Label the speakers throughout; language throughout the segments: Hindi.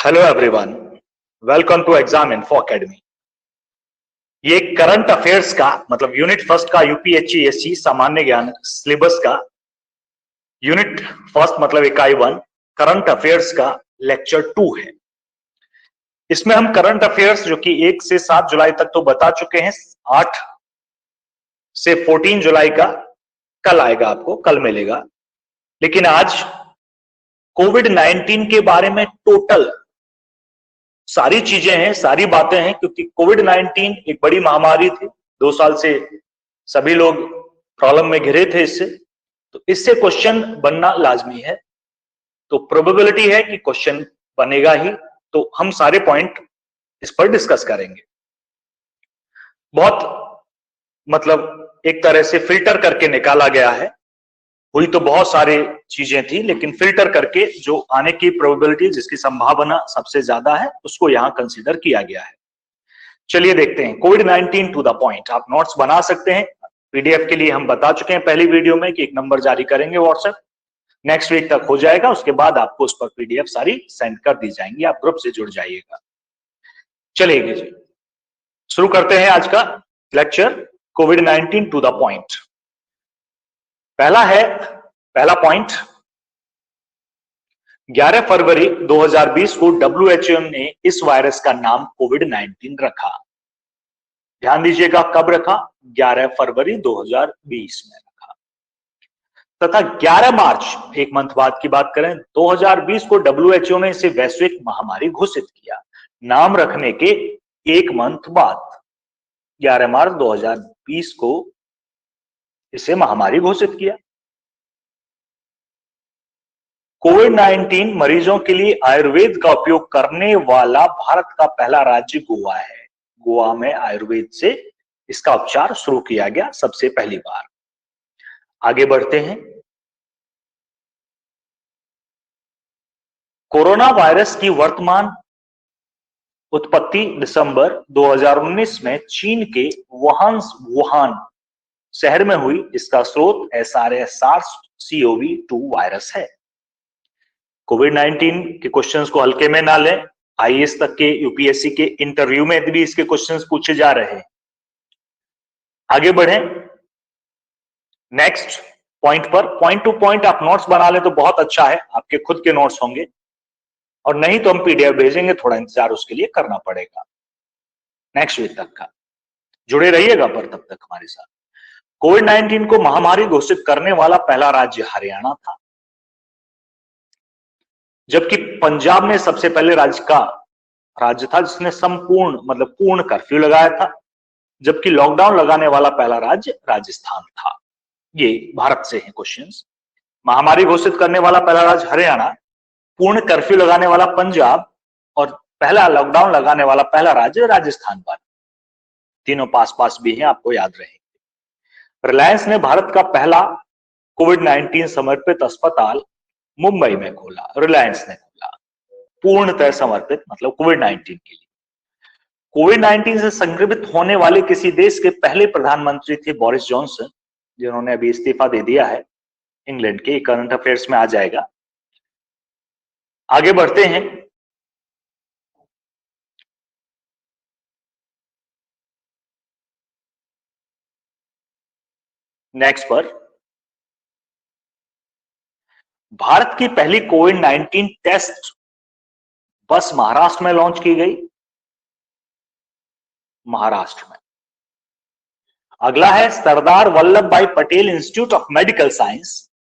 Speaker 1: Hello everyone, welcome to exam info academy. ये करंट अफेयर्स का मतलब यूनिट फर्स्ट का यूपीएससी सामान्य ज्ञान सिलेबस का यूनिट फर्स्ट मतलब इकाई 1 करंट अफेयर्स का लेक्चर 2 है। इसमें हम करंट अफेयर्स जो कि 1 से 7 जुलाई तक तो बता चुके हैं, 8 से 14 जुलाई का कल आएगा, आपको कल मिलेगा। लेकिन आज कोविड-19 के बारे में टोटल सारी चीजें हैं, सारी बातें हैं, क्योंकि कोविड-19 एक बड़ी महामारी थी। 2 साल से सभी लोग प्रॉब्लम में घिरे थे इससे, तो इससे क्वेश्चन बनना लाजमी है। तो प्रोबेबिलिटी है कि क्वेश्चन बनेगा ही, तो हम सारे पॉइंट इस पर डिस्कस करेंगे। बहुत मतलब एक तरह से फिल्टर करके निकाला गया है। हुई तो बहुत सारी चीजें थी, लेकिन फिल्टर करके जो आने की प्रोबेबिलिटी, जिसकी संभावना सबसे ज्यादा है, उसको यहां कंसीडर किया गया है। चलिए देखते हैं कोविड-19 टू द पॉइंट। आप नोट्स बना सकते हैं। पीडीएफ के लिए हम बता चुके हैं पहली वीडियो में कि एक नंबर जारी करेंगे व्हाट्सएप, नेक्स्ट वीक तक हो जाएगा। उसके बाद आपको उस पर पीडीएफ सारी सेंड कर दी जाएंगी, आप ग्रुप से जुड़ जाइएगा। चलिए जी, शुरू करते हैं आज का लेक्चर कोविड-19 टू द पॉइंट। पहला पॉइंट, 11 फरवरी 2020 को डब्ल्यूएचओ ने इस वायरस का नाम कोविड-19 रखा। ध्यान दीजिएगा, कब रखा? 11 फरवरी 2020 में रखा। तथा 11 मार्च, एक मंथ बाद की बात करें, 2020 को डब्ल्यूएचओ ने इसे वैश्विक महामारी घोषित किया। नाम रखने के एक मंथ बाद 11 मार्च 2020 को इसे महामारी घोषित किया। कोविड-19 मरीजों के लिए आयुर्वेद का उपयोग करने वाला भारत का पहला राज्य गोवा है। गोवा में आयुर्वेद से इसका उपचार शुरू किया गया सबसे पहली बार। आगे बढ़ते हैं। कोरोना वायरस की वर्तमान उत्पत्ति दिसंबर 2019 में चीन के वुहान शहर में हुई। इसका स्रोत SARS-CoV-2 वायरस है। कोविड-19 के क्वेश्चंस को हल्के में ना लें। आईएएस तक के यूपीएससी के इंटरव्यू में भी इसके क्वेश्चंस पूछे जा रहे हैं। आगे बढ़ें नेक्स्ट पॉइंट पर। पॉइंट टू पॉइंट आप नोट्स बना लें तो बहुत अच्छा है, आपके खुद के नोट्स होंगे, और नहीं तो हम पीडीएफ भेजेंगे, थोड़ा इंतजार उसके लिए करना पड़ेगा नेक्स्ट वीक तक का। जुड़े रहिएगा पर तब तक हमारे साथ। कोविड-19 को महामारी घोषित करने वाला पहला राज्य हरियाणा था, जबकि पंजाब में सबसे पहले राज्य था जिसने संपूर्ण मतलब पूर्ण कर्फ्यू लगाया था, जबकि लॉकडाउन लगाने वाला पहला राज्य राजस्थान था। ये भारत से हैं क्वेश्चंस। महामारी घोषित करने वाला पहला राज्य हरियाणा, पूर्ण कर्फ्यू लगाने वाला पंजाब, और पहला लॉकडाउन लगाने वाला पहला राज्य राजस्थान पर। तीनों पास भी हैं, आपको याद रहेंगे। रिलायंस ने भारत का पहला कोविड-19 समर्पित अस्पताल मुंबई में खोला। रिलायंस ने खोला, पूर्णतः समर्पित मतलब कोविड-19 के लिए। कोविड-19 से संक्रमित होने वाले किसी देश के पहले प्रधानमंत्री थे बोरिस जॉनसन, जिन्होंने अभी इस्तीफा दे दिया है इंग्लैंड के। करंट अफेयर्स में आ जाएगा। आगे बढ़ते हैं। नेक्स्ट पर, भारत की पहली कोविड-19 टेस्ट बस महाराष्ट्र में लॉन्च की गई। महाराष्ट्र में। अगला है सरदार वल्लभ भाई Patel institute of medical science.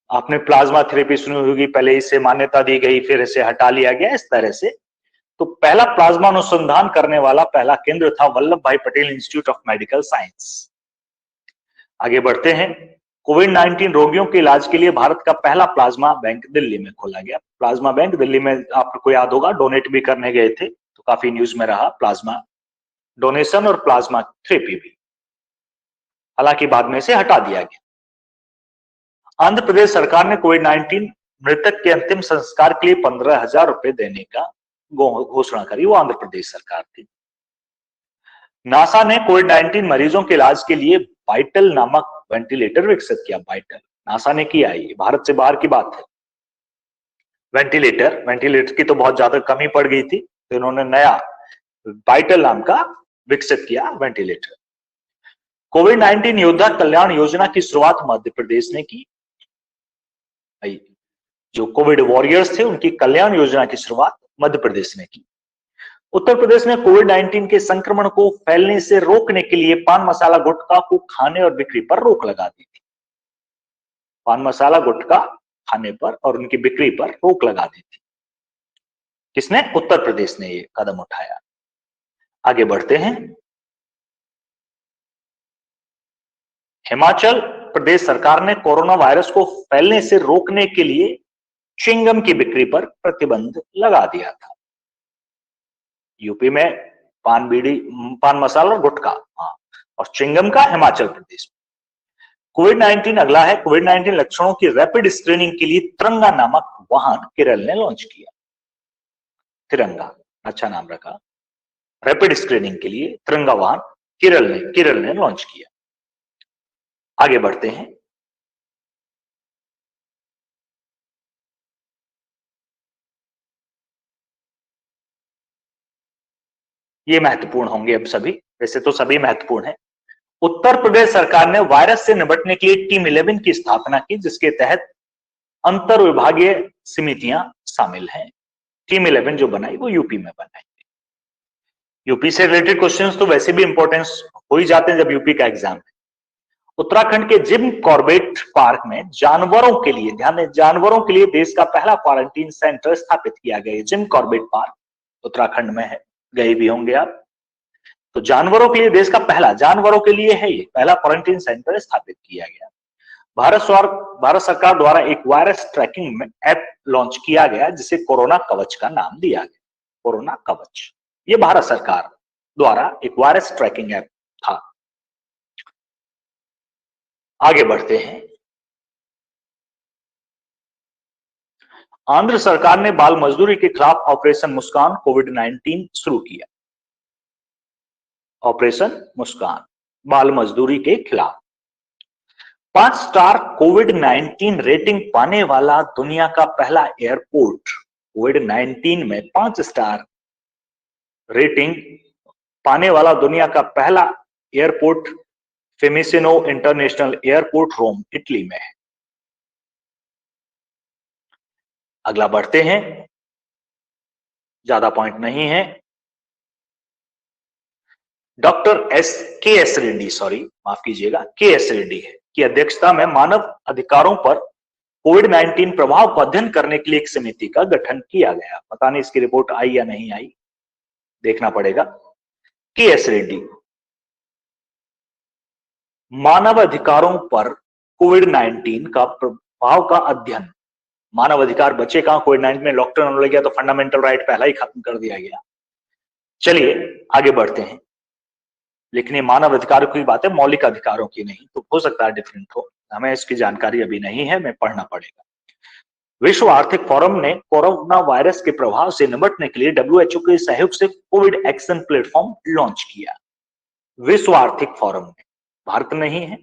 Speaker 1: आपने प्लाज्मा थेरेपी सुनी होगी, पहले इसे मान्यता दी गई, फिर इसे हटा लिया गया, इस तरह से। तो पहला प्लाज्मा अनुसंधान करने वाला पहला केंद्र था वल्लभ भाई Patel institute of medical science. आगे बढ़ते हैं। कोविड-19 रोगियों के इलाज के लिए भारत का पहला प्लाज्मा बैंक दिल्ली में खोला गया। प्लाज्मा बैंक दिल्ली में आपको याद होगा डोनेट भी करने गए थे, तो काफी न्यूज में रहा प्लाज्मा डोनेशन और प्लाज्मा थेरेपी भी। हालांकि बाद में से हटा दिया गया। आंध्र प्रदेश सरकार ने कोविड-19 मृतक के अंतिम संस्कार के लिए 15,000 रुपए देने का घोषणा करी। वो आंध्र प्रदेश सरकार थी। नासा ने कोविड-19 मरीजों के इलाज के लिए वाइटल नामक वेंटिलेटर विकसित किया। वाइटल नासा ने किया, ये भारत से बाहर की बात है। वेंटिलेटर की तो बहुत ज्यादा कमी पड़ गई थी, तो इन्होंने नया वाइटल नाम का विकसित किया वेंटिलेटर। कोविड 19 योद्धा कल्याण योजना की शुरुआत मध्य प्रदेश ने की। जो कोविड वॉरियर्स थे उनकी कल्याण योजना की शुरुआत मध्य प्रदेश ने की। उत्तर प्रदेश ने कोविड 19 के संक्रमण को फैलने से रोकने के लिए पान मसाला गुटखा को खाने और बिक्री पर रोक लगा दी थी। पान मसाला गुटखा खाने पर और उनकी बिक्री पर रोक लगा दी थी। किसने? उत्तर प्रदेश ने ये कदम उठाया। आगे बढ़ते हैं। हिमाचल प्रदेश सरकार ने कोरोना वायरस को फैलने से रोकने के लिए च्युइंगम की बिक्री पर प्रतिबंध लगा दिया था। यूपी में पान मसाला और गुटखा, और च्युइंगम का हिमाचल प्रदेश में। कोविड 19 अगला है। कोविड 19 लक्षणों की रैपिड स्क्रीनिंग के लिए तिरंगा नामक वाहन केरल ने लॉन्च किया। तिरंगा, अच्छा नाम रखा। रैपिड स्क्रीनिंग के लिए तिरंगा वाहन केरल ने लॉन्च किया। आगे बढ़ते हैं। ये महत्वपूर्ण होंगे अब सभी, वैसे तो सभी महत्वपूर्ण हैं। उत्तर प्रदेश सरकार ने वायरस से निपटने के लिए टीम 11 की स्थापना की, जिसके तहत अंतर विभागीय समितियां शामिल हैं। टीम 11 जो बनाई वो यूपी में बनाई। यूपी से रिलेटेड क्वेश्चंस तो वैसे भी इंपॉर्टेंस हो ही जाते हैं जब यूपी का एग्जाम है। उत्तराखंड के जिम कॉर्बेट पार्क में जानवरों के लिए, ध्यान दें, जानवरों के लिए देश का पहला क्वारंटीन सेंटर स्थापित किया गया। जिम कॉर्बेट पार्क उत्तराखंड में है, गए भी होंगे आप। तो जानवरों के लिए देश का पहला, जानवरों के लिए है ये पहला क्वारंटीन सेंटर स्थापित किया गया। भारत सरकार द्वारा एक वायरस ट्रैकिंग ऐप लॉन्च किया गया, जिसे कोरोना कवच का नाम दिया गया। कोरोना कवच, ये भारत सरकार द्वारा एक वायरस ट्रैकिंग ऐप था। आगे बढ़ते हैं। आंध्र सरकार ने बाल मजदूरी के खिलाफ ऑपरेशन मुस्कान कोविड 19 शुरू किया। ऑपरेशन मुस्कान बाल मजदूरी के खिलाफ। 5 स्टार कोविड 19 रेटिंग पाने वाला दुनिया का पहला एयरपोर्ट। कोविड 19 में 5 स्टार रेटिंग पाने वाला दुनिया का पहला एयरपोर्ट फिमिसिनो इंटरनेशनल एयरपोर्ट रोम, इटली में है। अगला बढ़ते हैं, ज्यादा पॉइंट नहीं है। डॉक्टर के एस रेड्डी, सॉरी माफ कीजिएगा, के एस रेड्डी है की अध्यक्षता में मानव अधिकारों पर कोविड 19 प्रभाव को अध्ययन करने के लिए एक समिति का गठन किया गया। पता नहीं इसकी रिपोर्ट आई या नहीं आई, देखना पड़ेगा। के एस रेड्डी, मानव अधिकारों पर कोविड 19 का प्रभाव का अध्ययन। मानव अधिकार बचे कहां? कोविड 19 में लॉकडाउन हो गया तो फंडामेंटल राइट पहला ही खत्म कर दिया गया। चलिए आगे बढ़ते हैं। लेकिन ये मानव अधिकारों की बात है, मौलिक अधिकारों की नहीं, तो हो सकता है डिफरेंट हो, हमें इसकी जानकारी अभी नहीं है, मैं पढ़ना पड़ेगा। विश्व आर्थिक फोरम ने कोरोना वायरस के प्रभाव से निपटने के लिए WHO के सहयोग से कोविड एक्शन प्लेटफॉर्म लॉन्च किया। विश्व आर्थिक फोरम ने, भारत नहीं है,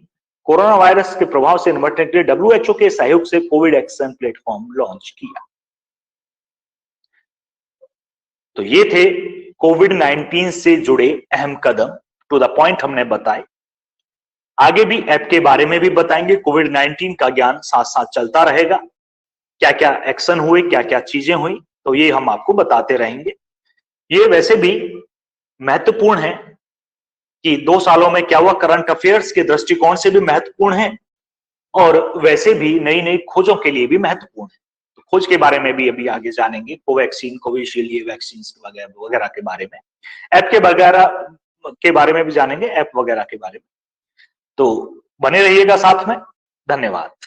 Speaker 1: कोरोना वायरस के प्रभाव से निपटने के लिए WHO के सहयोग से कोविड एक्शन प्लेटफॉर्म लॉन्च किया। तो ये थे कोविड 19 से जुड़े अहम कदम, टू द पॉइंट हमने बताए। आगे भी ऐप के बारे में भी बताएंगे। कोविड 19 का ज्ञान साथ साथ चलता रहेगा, क्या क्या एक्शन हुए, क्या क्या चीजें हुई, तो ये हम आपको बताते रहेंगे। ये वैसे भी महत्वपूर्ण है कि 2 सालों में क्या हुआ, करंट अफेयर्स के दृष्टिकोण से भी महत्वपूर्ण है और वैसे भी नई नई खोजों के लिए भी महत्वपूर्ण है। तो खोज के बारे में भी अभी आगे जानेंगे, कोवैक्सीन, कोविशील्ड, ये वैक्सीन वगैरह के बारे में, ऐप के बारे में भी जानेंगे, ऐप वगैरह के बारे में। तो बने रहिएगा साथ में। धन्यवाद।